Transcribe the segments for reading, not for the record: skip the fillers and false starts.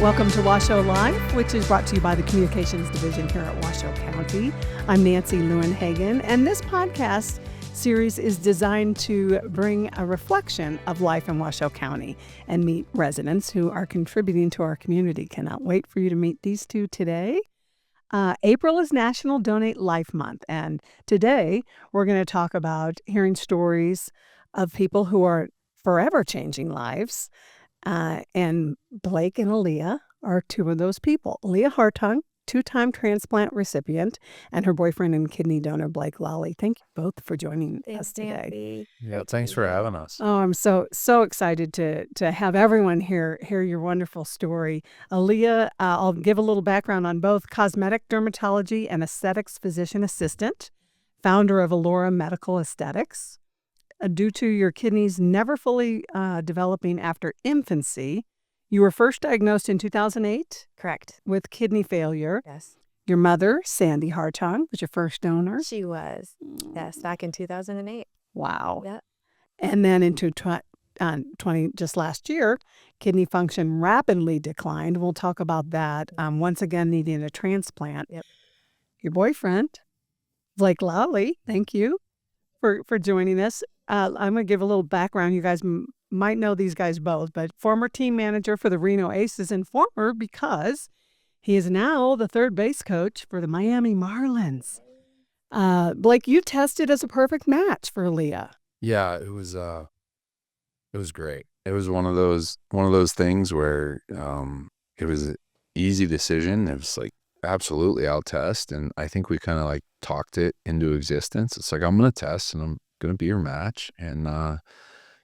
Welcome to Washoe Live, which is brought to you by the Communications Division here at Washoe County. I'm Nancy Lewin-Hagen, and this podcast series is designed to bring a reflection of life in Washoe County and meet residents who are contributing to our community. Cannot wait for you to meet these two today. April is National Donate Life Month, and today we're going to talk about hearing stories of people who are forever changing lives. And Blake and Aaliyah are two of those people. Aaliyah Hartung, two-time transplant recipient, and her boyfriend and kidney donor, Blake Lally. Thank you both for joining us today. Yeah, thanks for having us. Oh, I'm so excited to have everyone hear your wonderful story. Aaliyah, I'll give a little background on both. Cosmetic dermatology and aesthetics physician assistant, founder of Allura Medical Aesthetics. Due to your kidneys never fully developing after infancy, you were first diagnosed in 2008? Correct. With kidney failure. Yes. Your mother, Sandy Hartung, was your first donor? She was. Yes, back in 2008. Wow. Yeah. And then into just last year, kidney function rapidly declined. We'll talk about that. Once again, needing a transplant. Yep. Your boyfriend, Blake Lally, thank you for joining us. I'm going to give a little background. You guys might know these guys both, but former team manager for the Reno Aces and former because he is now the third base coach for the Miami Marlins. Blake, you tested as a perfect match for Aaliyah. Yeah, it was great. It was one of those things where it was an easy decision. It was like, absolutely, I'll test. And I think we kind of like talked it into existence. It's like, I'm going to test and I'm going to be your match. And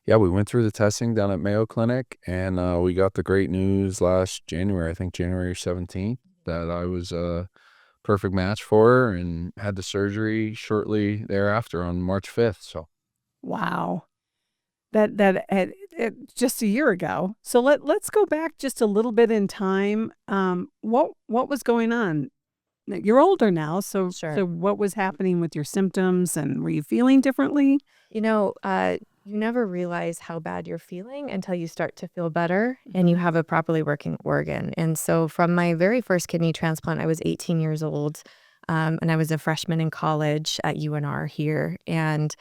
yeah, we went through the testing down at Mayo Clinic, and we got the great news last January, I think January 17th, that I was a perfect match for her, and had the surgery shortly thereafter on March 5th. So wow, that just a year ago. So let's go back just a little bit in time. What was going on? You're older now, so Sure. So what was happening with your symptoms, and were you feeling differently? You know, you never realize how bad you're feeling until you start to feel better and you have a properly working organ. And so from my very first kidney transplant, I was 18 years old, and I was a freshman in college at UNR here. And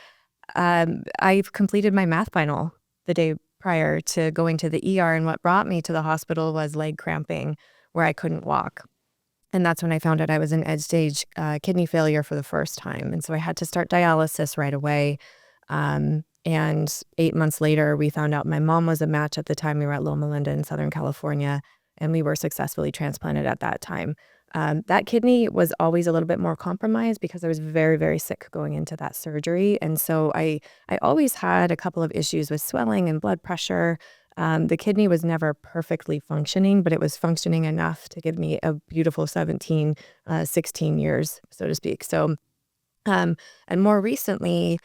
I've completed my math final the day prior to going to the ER. And what brought me to the hospital was leg cramping where I couldn't walk. And that's when I found out I was in end-stage kidney failure for the first time. And so I had to start dialysis right away. And 8 months later, we found out my mom was a match at the time. We were at Loma Linda in Southern California, and we were successfully transplanted at that time. That kidney was always a little bit more compromised because I was very, very sick going into that surgery. And so I always had a couple of issues with swelling and blood pressure. The kidney was never perfectly functioning, but it was functioning enough to give me a beautiful 16 years, so to speak. So, and more recently,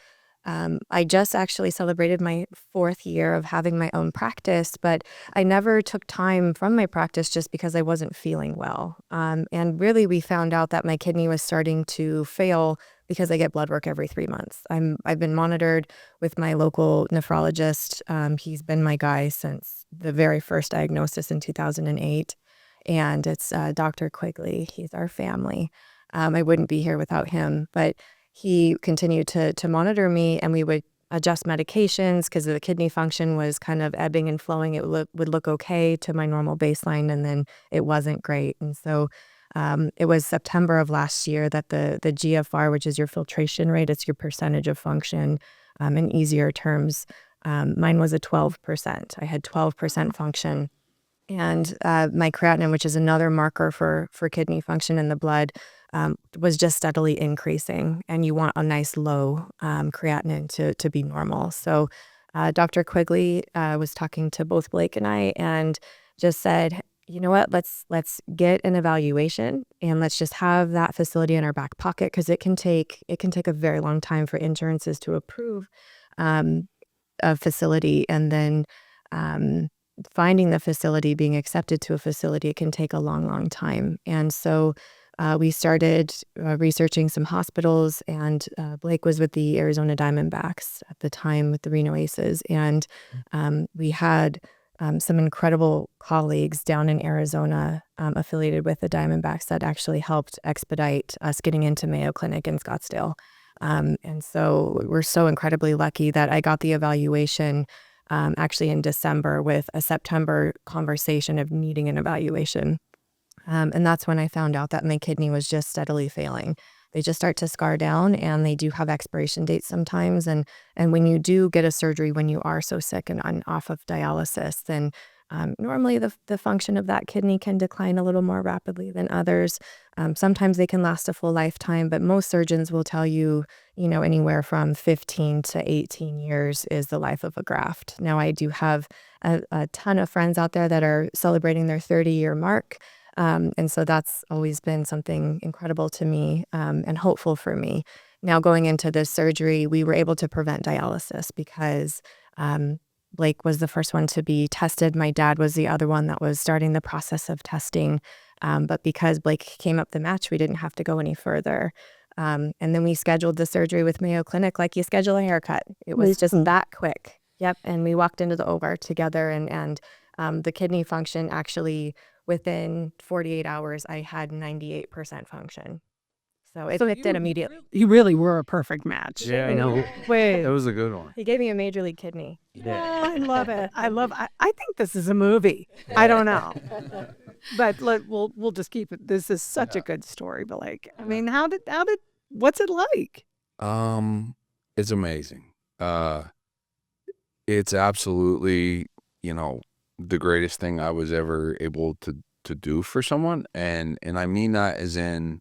I just actually celebrated my 4th year of having my own practice, but I never took time from my practice just because I wasn't feeling well. And really, we found out that my kidney was starting to fail because I get blood work every 3 months. I've been monitored with my local nephrologist. He's been my guy since the very first diagnosis in 2008. And it's Dr. Quigley. He's our family. I wouldn't be here without him, but he continued to monitor me, and we would adjust medications because the kidney function was kind of ebbing and flowing. It would look okay to my normal baseline, and then it wasn't great. And so it was September of last year that the GFR, which is your filtration rate, it's your percentage of function, in easier terms, mine was a 12%. I had 12% function. And my creatinine, which is another marker for kidney function in the blood, was just steadily increasing. And you want a nice low creatinine to be normal. So Dr. Quigley was talking to both Blake and I, and just said, you know what, let's get an evaluation, and let's just have that facility in our back pocket, because it can take a very long time for insurances to approve a facility, and then finding the facility, being accepted to a facility, it can take a long time. And so we started researching some hospitals, and Blake was with the Arizona Diamondbacks at the time with the Reno Aces. And we had some incredible colleagues down in Arizona affiliated with the Diamondbacks that actually helped expedite us getting into Mayo Clinic in Scottsdale. And so we're so incredibly lucky that I got the evaluation actually in December with a September conversation of needing an evaluation. And that's when I found out that my kidney was just steadily failing. They just start to scar down, and they do have expiration dates sometimes. And when you do get a surgery, when you are so sick and off of dialysis, then normally the function of that kidney can decline a little more rapidly than others. Sometimes they can last a full lifetime, but most surgeons will tell you, anywhere from 15 to 18 years is the life of a graft. Now, I do have a ton of friends out there that are celebrating their 30-year mark. And so that's always been something incredible to me and hopeful for me. Now, going into this surgery, we were able to prevent dialysis because Blake was the first one to be tested. My dad was the other one that was starting the process of testing. But because Blake came up the match, we didn't have to go any further. And then we scheduled the surgery with Mayo Clinic like you schedule a haircut. It was just that quick. Yep. And we walked into the OR together, and the kidney function actually, within 48 hours, I had 98% function. So it kicked in immediately. You really were a perfect match. Yeah, I know. Wait. That was a good one. He gave me a major league kidney. Oh, I love it. I think this is a movie. I don't know. But we'll just keep it. This is such a good story, Blake. I mean, what's it like? It's amazing. It's absolutely, the greatest thing I was ever able to do for someone. And I mean that as in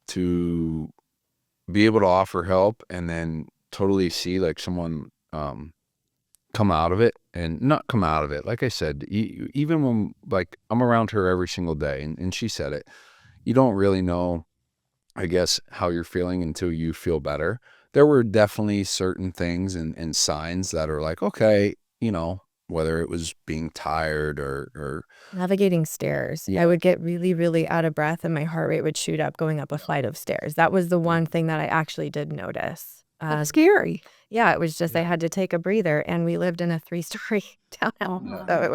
to be able to offer help and then totally see like someone come out of it, and not come out of it. Like I said, even when like I'm around her every single day, and she said it, you don't really know, I guess, how you're feeling until you feel better. There were definitely certain things and signs that are like, okay, whether it was being tired or navigating stairs. Yeah. I would get really, really out of breath, and my heart rate would shoot up going up a flight of stairs. That was the one thing that I actually did notice. That's scary. Yeah, it was just I had to take a breather, and we lived in a 3-story townhouse. So it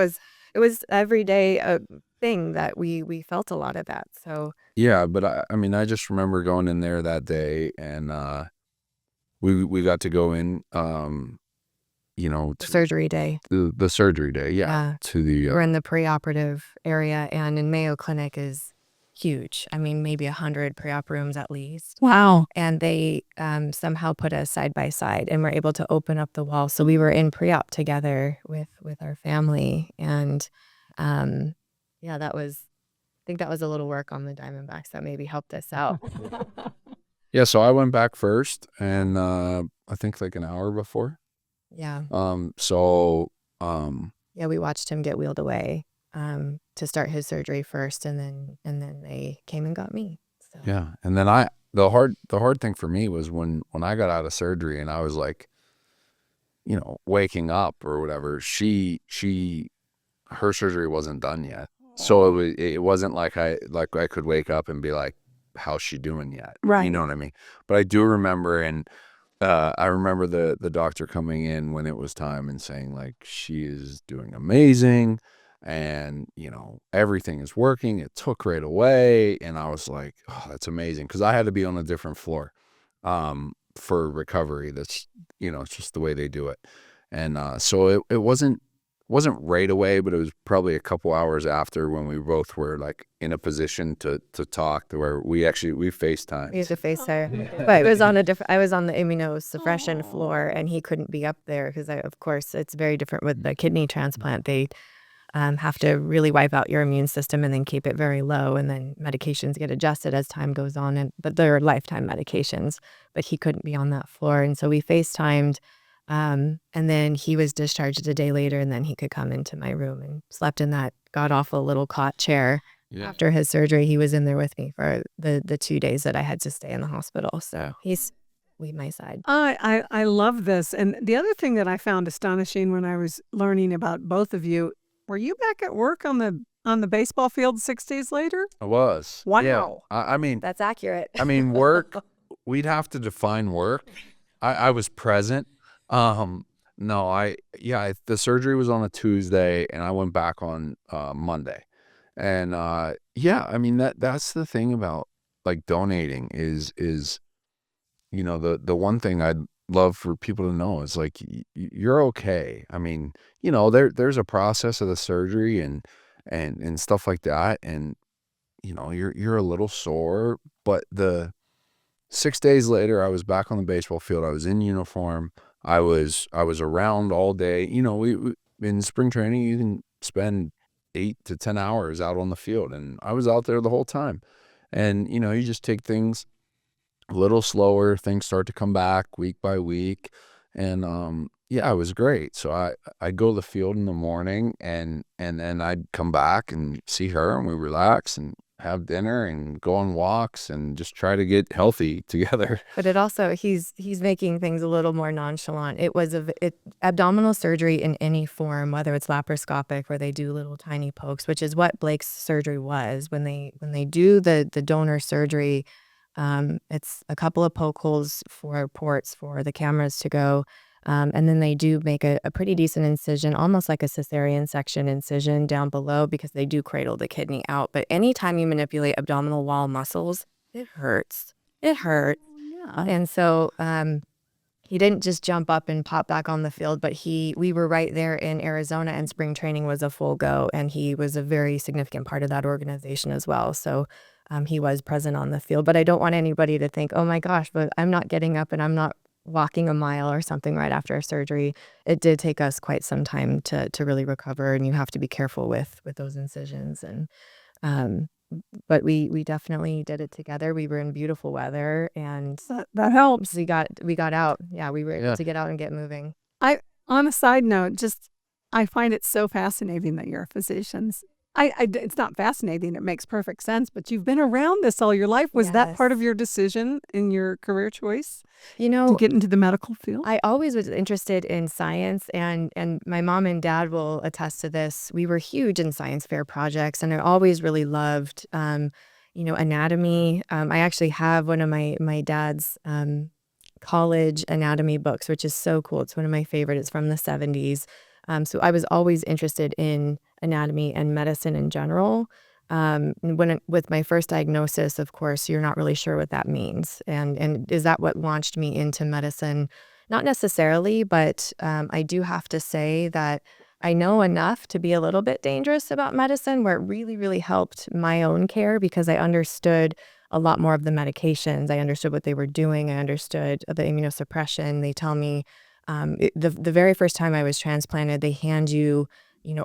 was everyday a thing that we felt a lot of that. So yeah. But I mean, I just remember going in there that day, and we got to go in, to surgery day. the surgery day. Yeah. To the We're in the preoperative area, and in Mayo Clinic is huge. I mean, maybe 100 pre-op rooms at least. Wow. And they somehow put us side by side, and were able to open up the wall. So we were in pre-op together with our family. And yeah, I think that was a little work on the Diamondbacks that maybe helped us out. Yeah, so I went back first, and I think like an hour before. Yeah. Yeah, we watched him get wheeled away to start his surgery first, and then they came and got me. So. Yeah, and then the hard thing for me was when I got out of surgery and I was like, waking up or whatever. Her surgery wasn't done yet, so it wasn't like I could wake up and be like, how's she doing yet? Right. You know what I mean? But I do remember, and I remember the doctor coming in when it was time and saying like, she is doing amazing, and everything is working. It took right away, and I was like, oh, that's amazing, because I had to be on a different floor for recovery. That's it's just the way they do it. And so it wasn't right away, but it was probably a couple hours after, when we both were like in a position to talk, to where we FaceTimed. We used to FaceTime, but it was on I was on the immunosuppression floor, and he couldn't be up there because, of course, it's very different with the kidney transplant. They have to really wipe out your immune system and then keep it very low, and then medications get adjusted as time goes on, but they're lifetime medications. But he couldn't be on that floor, and so we FaceTimed. And then he was discharged a day later, and then he could come into my room and slept in that god-awful little cot chair. Yeah. After his surgery, he was in there with me for the 2 days that I had to stay in the hospital. So he's my side. I love this. And the other thing that I found astonishing when I was learning about both of you, were you back at work on the baseball field 6 days later? I was. Wow. Yeah. I mean, that's accurate. I mean, work, we'd have to define work. I was present. No, the surgery was on a Tuesday and I went back on Monday. And yeah, I mean that's the thing about like donating is the one thing I'd love for people to know is like you're okay. I mean, there's a process of the surgery and stuff like that, and you're a little sore, but the 6 days later I was back on the baseball field. I was in uniform. I was around all day. We in spring training you can spend 8 to 10 hours out on the field, and I was out there the whole time. And you just take things a little slower. Things start to come back week by week, and yeah, it was great. So I'd go to the field in the morning, and then I'd come back and see her, and we relax and have dinner and go on walks and just try to get healthy together. But it also, he's making things a little more nonchalant. It was abdominal surgery in any form, whether it's laparoscopic where they do little tiny pokes, which is what Blake's surgery was. When they do the donor surgery, it's a couple of poke holes for ports for the cameras to go. And then they do make a pretty decent incision, almost like a cesarean section incision down below, because they do cradle the kidney out. But anytime you manipulate abdominal wall muscles, it hurts. It hurt. Yeah. And so he didn't just jump up and pop back on the field, but we were right there in Arizona, and spring training was a full go, and he was a very significant part of that organization as well. So he was present on the field. But I don't want anybody to think, oh my gosh, but I'm not getting up and I'm not walking a mile or something right after a surgery. It did take us quite some time to really recover, and you have to be careful with those incisions. And but we definitely did it together. We were in beautiful weather, and That helps. we got out. Yeah, we were able Yeah. to get out and get moving. On a side note, I find it so fascinating that you're physicians. It's not fascinating. It makes perfect sense, but you've been around this all your life. Was that part of Yes. your decision in your career choice You to know, get into the medical field? I always was interested in science, and my mom and dad will attest to this. We were huge in science fair projects, and I always really loved, anatomy. I actually have one of my dad's college anatomy books, which is so cool. It's one of my favorite. It's from the 70s. So I was always interested in anatomy and medicine in general. With my first diagnosis, of course, you're not really sure what that means. And is that what launched me into medicine? Not necessarily, but I do have to say that I know enough to be a little bit dangerous about medicine, where it really, really helped my own care, because I understood a lot more of the medications. I understood what they were doing. I understood the immunosuppression. They tell me the very first time I was transplanted, they hand you,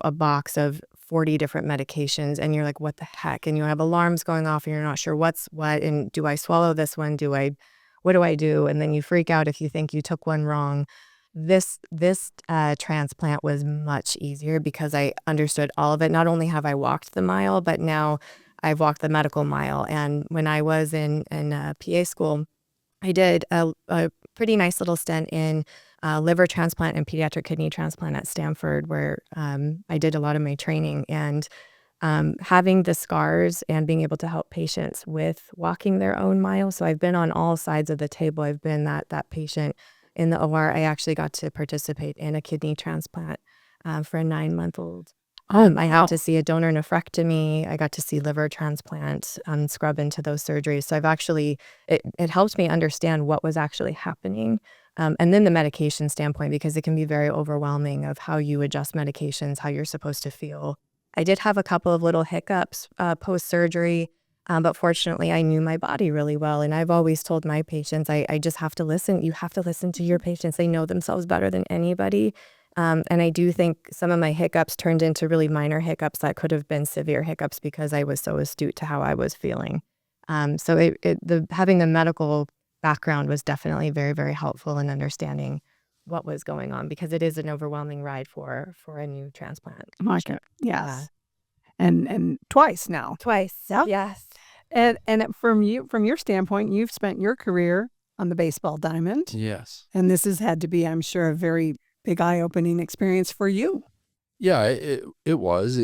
a box of 40 different medications, and you're like, what the heck? And you have alarms going off, and you're not sure what's what. And do I swallow this one? What do I do? And then you freak out if you think you took one wrong. This transplant was much easier because I understood all of it. Not only have I walked the mile, but now I've walked the medical mile. And when I was in PA school, I did a pretty nice little stint in liver transplant and pediatric kidney transplant at Stanford, where I did a lot of my training. And having the scars and being able to help patients with walking their own mile. So I've been on all sides of the table. I've been that patient in the OR. I actually got to participate in a kidney transplant for a 9-month-old. I got to see a donor nephrectomy. I got to see liver transplant, scrub into those surgeries. So it helped me understand what was actually happening. And then the medication standpoint, because it can be very overwhelming of how you adjust medications, how you're supposed to feel. I did have a couple of little hiccups post-surgery, but fortunately I knew my body really well. And I've always told my patients, I just have to listen. You have to listen to your patients. They know themselves better than anybody. And I do think some of my hiccups turned into really minor hiccups that could have been severe hiccups because I was so astute to how I was feeling. So having the medical background was definitely very, very helpful in understanding what was going on, because it is an overwhelming ride for a new transplant. Yes. Yeah. And twice now. Twice. Yep. Yes. And from your standpoint, you've spent your career on the baseball diamond. Yes. And this has had to be, I'm sure, a very big eye-opening experience for you. Yeah, it was.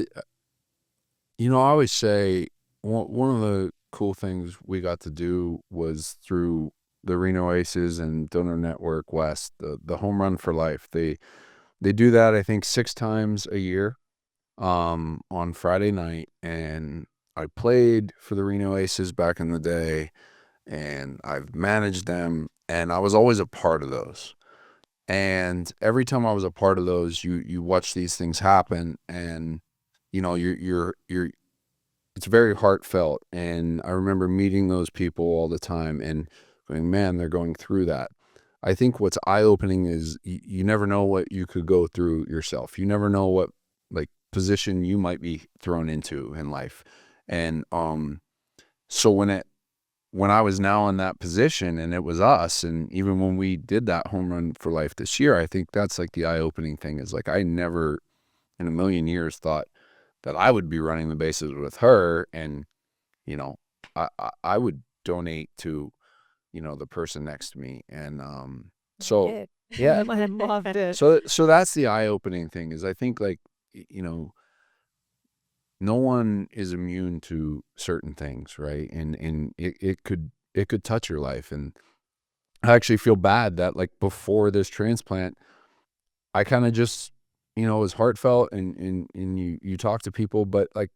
I always say one of the cool things we got to do was through the Reno Aces and Donor Network West, the Home Run for Life. They do that, I think, 6 times a year on Friday night. And I played for the Reno Aces back in the day, and I've managed them, and I was always a part of those. And every time I was a part of those, you watch these things happen, and you're it's very heartfelt. And I remember meeting those people all the time and going, man, they're going through that. I think what's eye-opening is you never know what you could go through yourself. You never know what like position you might be thrown into in life. And so when I was now in that position, and it was us, and even when we did that Home Run for Life this year, I think that's like the eye-opening thing, is like I never in a million years thought that I would be running the bases with her, and I would donate to the person next to me. And so yeah, I loved it. so that's the eye-opening thing, is I think like no one is immune to certain things, right? And it could touch your life. And I actually feel bad that like before this transplant, I kind of just it was heartfelt, and you talk to people, but like,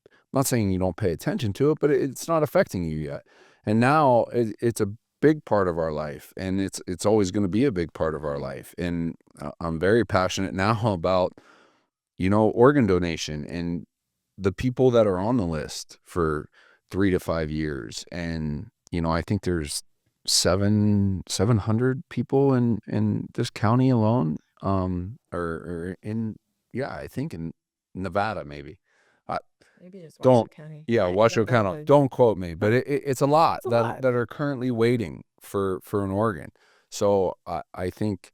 I'm not saying you don't pay attention to it, but it's not affecting you yet. And now it's a big part of our life, and it's always going to be a big part of our life. And I'm very passionate now about organ donation, and the people that are on the list for 3 to 5 years. And I think there's 700 people in this county alone, or in I think in Nevada, maybe. Maybe just Don't- Washoe County. Washoe County. Don't quote me, but it's a lot It's a lot. that are currently waiting for an organ. So I think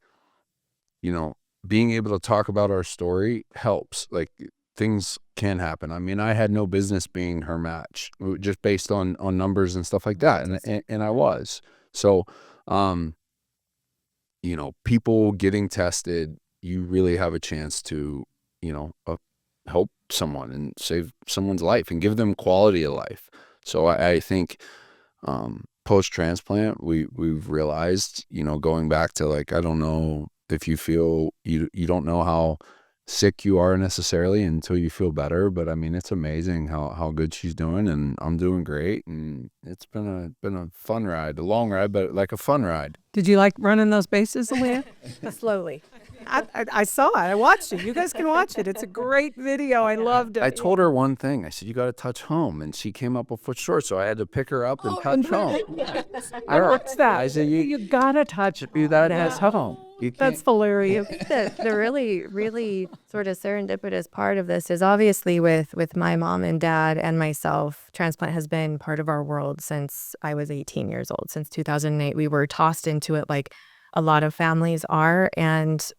being able to talk about our story helps. Like, things can happen. I mean, I had no business being her match, just based on numbers and stuff like that, and I was. So people getting tested, you really have a chance to help someone and save someone's life and give them quality of life. So I think post-transplant, we've realized, going back to, like, I don't know if you feel you don't know how sick you are necessarily until you feel better, but I mean, it's amazing how good she's doing, and I'm doing great, and it's been a fun ride, a long ride, but like a fun ride. Did you like running those bases, Aaliyah? Slowly. I saw it. I watched it. You guys can watch it. It's a great video. I loved it. I told her one thing. I said, you got to touch home, and she came up a foot short, so I had to pick her up and touch home. What's that? I said, you gotta touch you got to touch home. That's hilarious. The really, really sort of serendipitous part of this is obviously with my mom and dad and myself, transplant has been part of our world since I was 18 years old. Since 2008, we were tossed into it like a lot of families are, and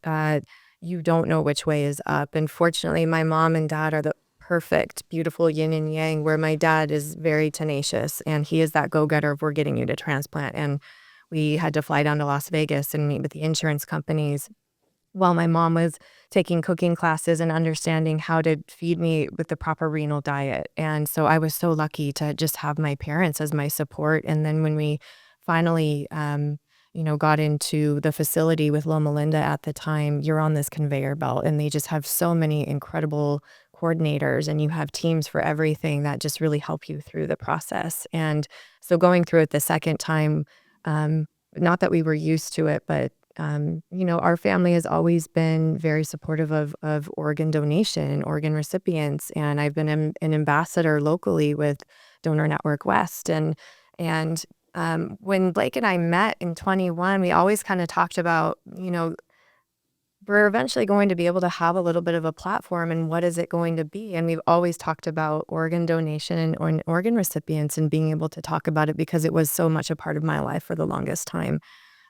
you don't know which way is up. And fortunately, my mom and dad are the perfect, beautiful yin and yang, where my dad is very tenacious, and he is that go-getter of, we're getting you to transplant. And we had to fly down to Las Vegas and meet with the insurance companies while my mom was taking cooking classes and understanding how to feed me with the proper renal diet. And so I was so lucky to just have my parents as my support. And then when we finally got into the facility with Loma Linda at the time, you're on this conveyor belt, and they just have so many incredible coordinators, and you have teams for everything that just really help you through the process. And so going through it the second time, not that we were used to it, but our family has always been very supportive of organ donation and organ recipients. And I've been an ambassador locally with Donor Network West. And when Blake and I met in 21, we always kind of talked about, we're eventually going to be able to have a little bit of a platform, and what is it going to be? And we've always talked about organ donation and organ recipients, and being able to talk about it because it was so much a part of my life for the longest time.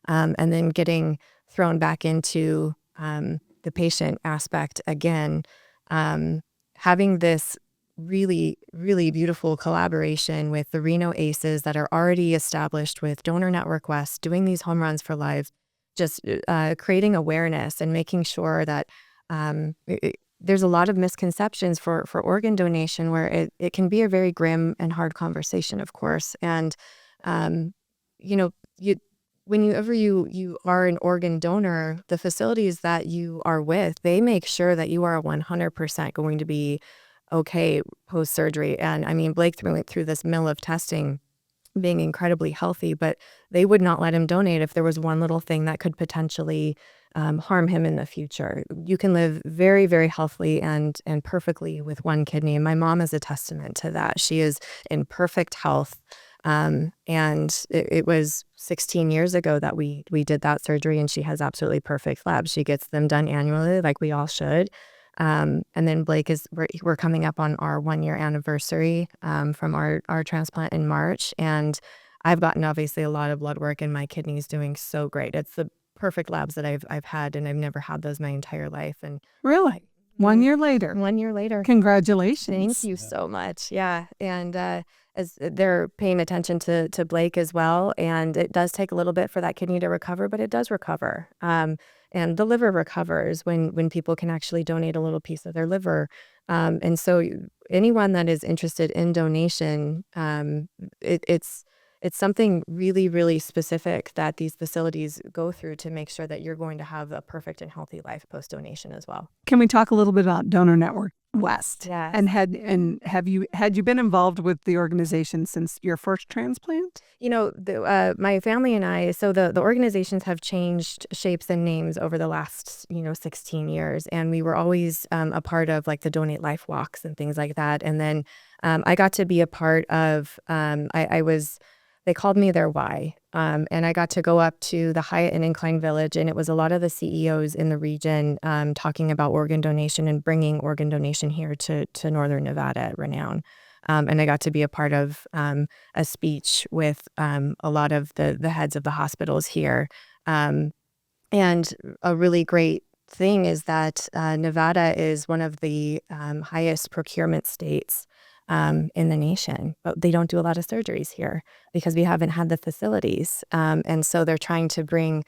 And then getting thrown back into the patient aspect again, having this really, really beautiful collaboration with the Reno Aces that are already established with Donor Network West, doing these home runs for life, just creating awareness and making sure that there's a lot of misconceptions for organ donation, where it can be a very grim and hard conversation, of course. And, whenever you are an organ donor, the facilities that you are with, they make sure that you are 100% going to be okay post-surgery. And I mean, Blake went through this mill of testing, being incredibly healthy, but they would not let him donate if there was one little thing that could potentially harm him in the future. You can live very, very healthily and perfectly with one kidney. And my mom is a testament to that. She is in perfect health. And it was 16 years ago that we did that surgery, and she has absolutely perfect labs. She gets them done annually, like we all should. And then Blake we're coming up on our 1-year anniversary from our transplant in March. And I've gotten obviously a lot of blood work, and my kidney's doing so great. It's the perfect labs that I've had, and I've never had those my entire life. And Really? 1 year later. 1 year later. Congratulations. Thank you so much. Yeah. And as they're paying attention to Blake as well. And it does take a little bit for that kidney to recover, but it does recover. And the liver recovers when people can actually donate a little piece of their liver. And so anyone that is interested in donation, it's something really, really specific that these facilities go through to make sure that you're going to have a perfect and healthy life post-donation as well. Can we talk a little bit about Donor Network West? Yes. And had you been involved with the organization since your first transplant? You know, my family and I, so the organizations have changed shapes and names over the last, 16 years. And we were always a part of like the Donate Life walks and things like that. And then I got to be a part of, they called me their why. And I got to go up to the Hyatt and Incline Village, and it was a lot of the CEOs in the region talking about organ donation and bringing organ donation here to Northern Nevada at Renown. And I got to be a part of a speech with a lot of the heads of the hospitals here. And a really great thing is that Nevada is one of the highest procurement states in the nation, but they don't do a lot of surgeries here because we haven't had the facilities. And so they're trying to bring,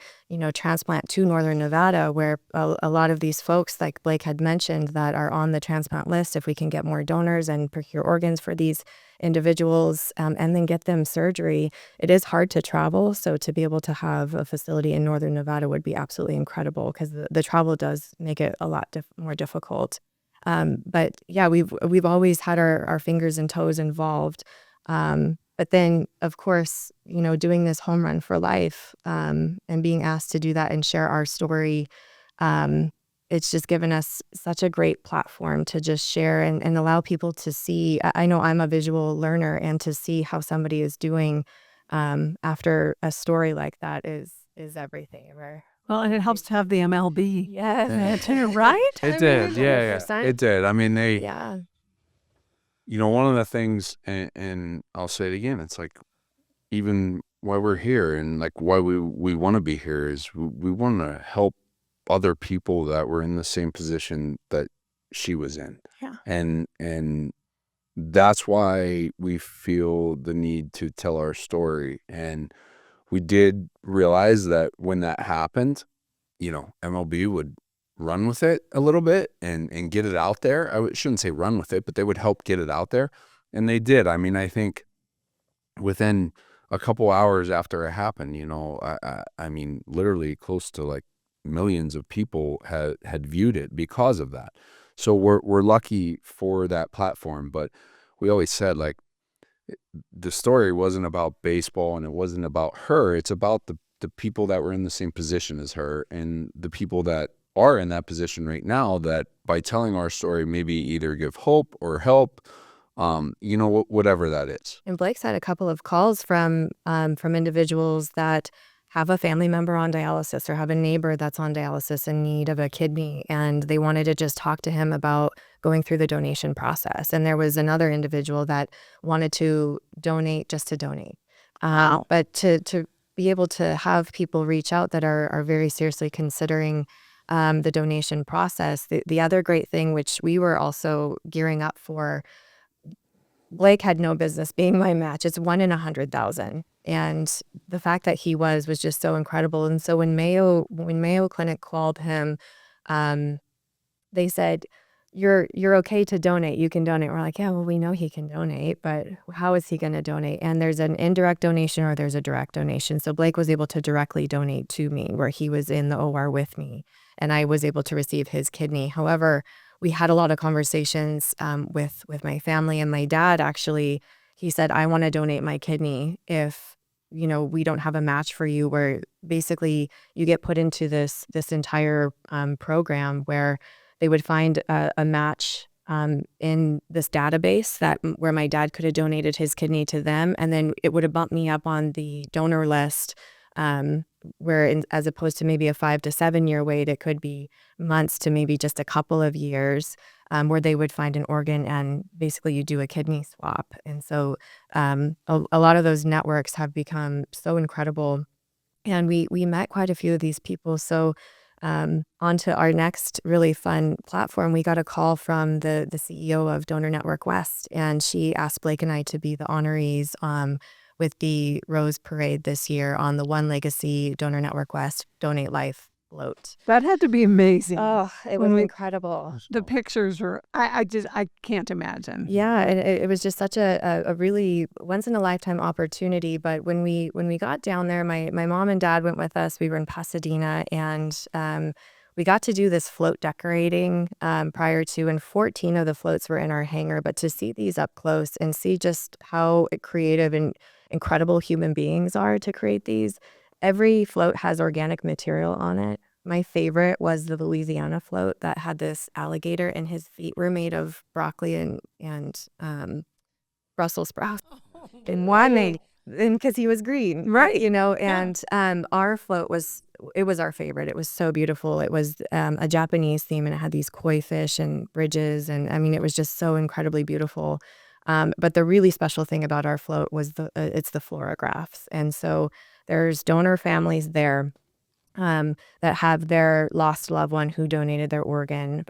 transplant to Northern Nevada, where a lot of these folks, like Blake had mentioned, that are on the transplant list, if we can get more donors and procure organs for these individuals and then get them surgery, it is hard to travel. So to be able to have a facility in Northern Nevada would be absolutely incredible, because the travel does make it a lot more difficult. But yeah, we've always had our fingers and toes involved. But then, of course, doing this home run for life and being asked to do that and share our story, it's just given us such a great platform to just share and allow people to see. I know I'm a visual learner, and to see how somebody is doing after a story like that is everything. Well, and it helps to have the MLB. Yes. Too, right? It did. Yeah. 100%. It did. I mean, Yeah. one of the things, and I'll say it again, it's like, even why we're here and like why we want to be here is we want to help other people that were in the same position that she was in. Yeah. And that's why we feel the need to tell our story. And we did realize that when that happened, MLB would run with it a little bit and get it out there. I shouldn't say run with it, but they would help get it out there. And they did. I mean, I think within a couple hours after it happened, I mean, literally close to like millions of people had viewed it because of that. So we're lucky for that platform. But we always said, like, the story wasn't about baseball and it wasn't about her. It's about the people that were in the same position as her, and the people that are in that position right now, that by telling our story, maybe either give hope or help, whatever that is. And Blake's had a couple of calls from individuals that have a family member on dialysis or have a neighbor that's on dialysis in need of a kidney, and they wanted to just talk to him about going through the donation process. And there was another individual that wanted to donate just to donate. But to be able to have people reach out that are very seriously considering the donation process. The other great thing, which we were also gearing up for, Blake had no business being my match. It's 1 in 100,000. And the fact that he was just so incredible. And so when Mayo Clinic called him, they said, you're okay to donate. You can donate. We're like, yeah, well, we know he can donate, but how is he going to donate? And there's an indirect donation or there's a direct donation. So Blake was able to directly donate to me where he was in the OR with me, and I was able to receive his kidney. However, we had a lot of conversations with my family, and my dad actually, he said, I want to donate my kidney if, we don't have a match for you, where basically you get put into this entire program where they would find a match in this database where my dad could have donated his kidney to them, and then it would have bumped me up on the donor list, as opposed to maybe a 5 to 7 year wait, it could be months to maybe just a couple of years, where they would find an organ and basically you do a kidney swap. And so a lot of those networks have become so incredible, and we met quite a few of these people. So onto our next really fun platform, we got a call from the CEO of Donor Network West, and she asked Blake and I to be the honorees with the Rose Parade this year on the One Legacy Donor Network West Donate Life float. That had to be amazing. Oh, it was incredible. The pictures were, I can't imagine. Yeah, and it was just such a really once in a lifetime opportunity. But when we got down there, my mom and dad went with us. We were in Pasadena, and we got to do this float decorating prior to, and 14 of the floats were in our hangar. But to see these up close and see just how creative and incredible human beings are to create these. Every float has organic material on it. My favorite was the Louisiana float that had this alligator, and his feet were made of broccoli and Brussels sprouts. And why? And because he was green, Right. And our float was our favorite. It was so beautiful. It was a Japanese theme, and it had these koi fish and bridges, and I mean, it was just so incredibly beautiful. But the really special thing about our float was it's the fluorographs, and so there's donor families there that have their lost loved one who donated their organ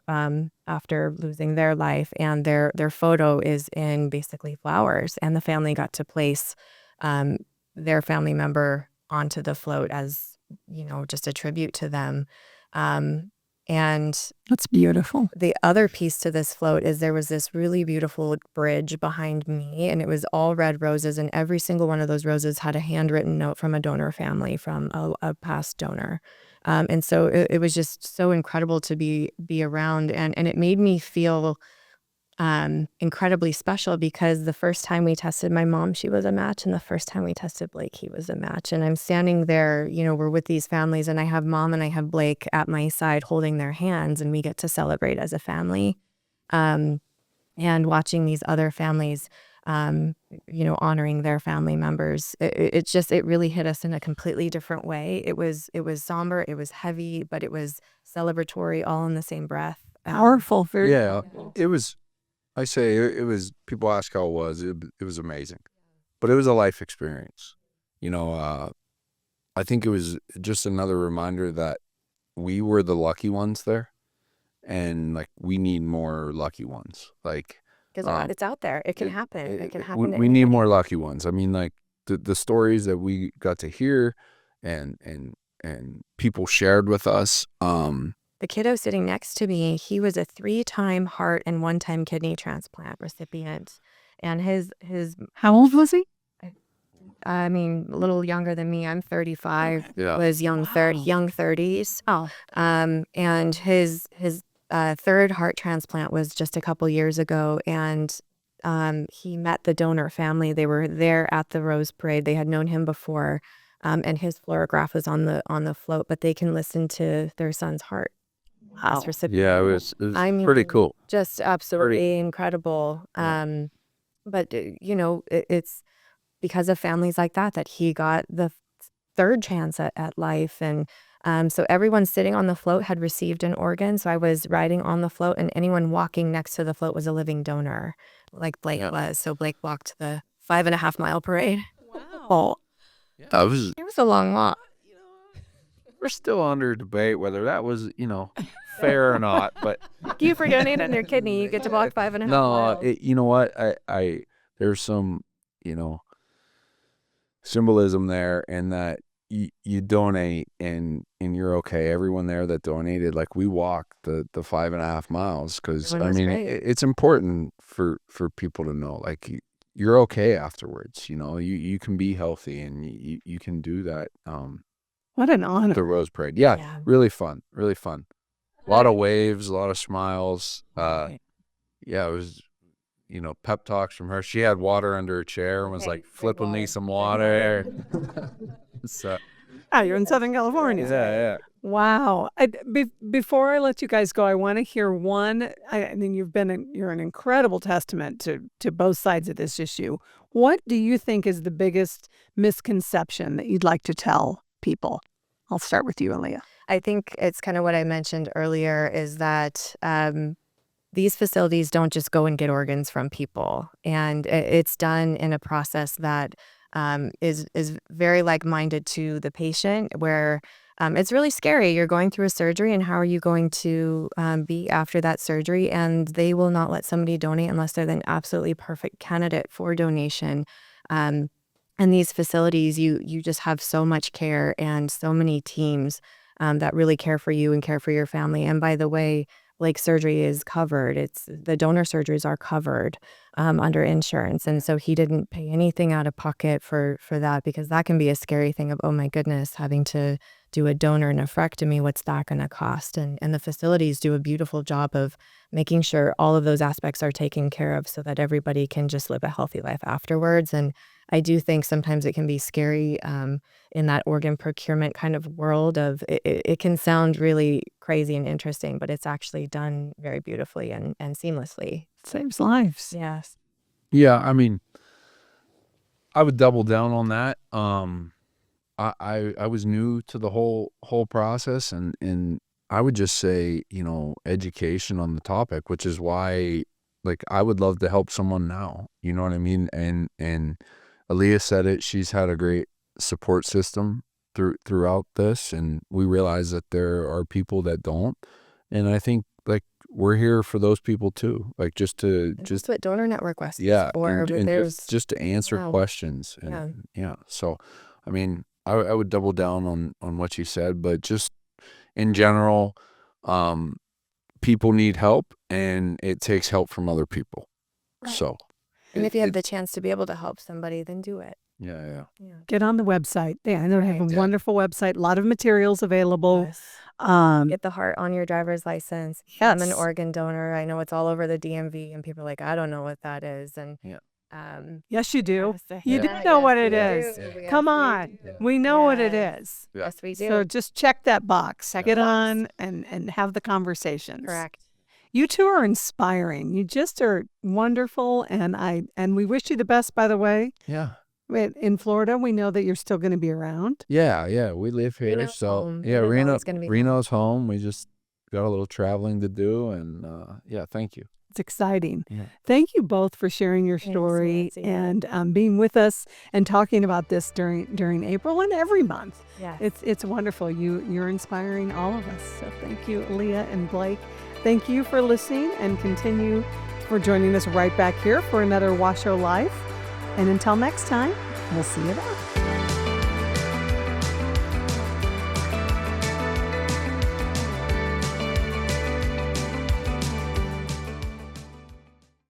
after losing their life, and their photo is in basically flowers, and the family got to place their family member onto the float as just a tribute to them. And That's beautiful. the other piece to this float is there was this really beautiful bridge behind me, and it was all red roses, and every single one of those roses had a handwritten note from a donor family, from a past donor. And so it was just so incredible to be around, and it made me feel incredibly special, because the first time we tested my mom, she was a match, and the first time we tested Blake, he was a match. And I'm standing there, we're with these families, and I have mom and I have Blake at my side holding their hands, and we get to celebrate as a family, and watching these other families honoring their family members. It really hit us in a completely different way. It was somber, it was heavy, but it was celebratory, all in the same breath. Powerful. Very Yeah, powerful. it was. I say it was. People ask how it was. It was amazing, but it was a life experience. I think it was just another reminder that we were the lucky ones there, and like we need more lucky ones. Like, Because it's out there. It can happen. It can happen. to we need anybody. more lucky ones. I mean, like the stories that we got to hear, and people shared with us. The kiddo sitting next to me, he was a 3-time heart and 1-time kidney transplant recipient. And his How old was he? a little younger than me. I'm 35. Yeah. Was young 30s. Oh, And his third heart transplant was just a couple years ago, and he met the donor family. They were there at the Rose Parade. They had known him before, and his fluorograph was on the float, but they can listen to their son's heart. wow. Yeah, it was I mean, pretty cool. Just absolutely incredible. But it's because of families like that he got the third chance at life. And so everyone sitting on the float had received an organ. So I was riding on the float, and anyone walking next to the float was a living donor, like Blake was. So Blake walked the 5.5 mile parade. Wow. It was. It was a long walk. We're still under debate whether that was fair or not, but You for donating your kidney, you get to walk 5.5 no, miles. you know what? I there's some symbolism there, in that you donate and you're okay. Everyone there that donated, like we walked the 5.5 miles because Everyone was great. it's important for people to know, like you're okay afterwards. You can be healthy and you can do that. What an honor. The Rose Parade, yeah, Yeah. really fun. A lot of waves, a lot of smiles. Right. Yeah, it was. Pep talks from her. She had water under her chair and was Okay, like, drink flipping me water. some Drink water. So, You're in Southern California. yeah. Wow. Before I let you guys go, I want to hear one. I mean, you're an incredible testament to both sides of this issue. What do you think is the biggest misconception that you'd like to tell people? I'll start with you, Aaliyah. I think it's kind of what I mentioned earlier is that these facilities don't just go and get organs from people. And it's done in a process that is very like-minded to the patient, where it's really scary. You're going through a surgery, and how are you going to be after that surgery? And they will not let somebody donate unless they're an absolutely perfect candidate for donation. And these facilities, you just have so much care and so many teams that really care for you and care for your family. And by the way, like surgery is covered. The donor surgeries are covered under insurance. And so he didn't pay anything out of pocket for that, because that can be a scary thing of, oh my goodness, having to do a donor nephrectomy, what's that going to cost? And the facilities do a beautiful job of making sure all of those aspects are taken care of so that everybody can just live a healthy life afterwards. And I do think sometimes it can be scary in that organ procurement kind of world of it can sound really crazy and interesting, but it's actually done very beautifully and seamlessly. Saves lives. Yes. Yeah, I mean, I would double down on that. I was new to the whole process, and I would just say, education on the topic, which is why, like, I would love to help someone now. You know what I mean? And Aaliyah said it. She's had a great support system throughout this, and we realize that there are people that don't. And I think, like, we're here for those people too. Like, just That's what Donor Network West is yeah, for. and There's just to answer Wow. questions. And yeah. So, I mean, I would double down on what you said, but just in general, people need help, and it takes help from other people. Right. So, and if you have the chance to be able to help somebody, then do it. yeah. Get on the website. Yeah, I know they have a Right. wonderful website. A lot of materials available. Yes. Get the heart on your driver's license. I'm an Yes. organ donor. I know it's all over the DMV, and people are like, I don't know what that is. And Yeah. Yes, you do. yes, You yeah, do know yes, what it we is. do. Yes, Come we on. do. We know what it Yes. is. Yeah. Yes, we do. So just check that box. Check Get the box. on and have the conversations. Correct. You two are inspiring. You just are wonderful, and we wish you the best, by the way. Yeah. In Florida, we know that you're still going to be around. Yeah. We live here, Reno's so home. yeah. Reno's always gonna be home. Reno's home. We just got a little traveling to do, and yeah. Thank you. It's exciting. Yeah. Thank you both for sharing your Thanks, story Nancy. and being with us and talking about this during April and every month. Yes. It's wonderful. You're inspiring all of us. So thank you, Aaliyah and Blake. Thank you for listening, and continue for joining us right back here for another Washoe Life. And until next time, we'll see you then.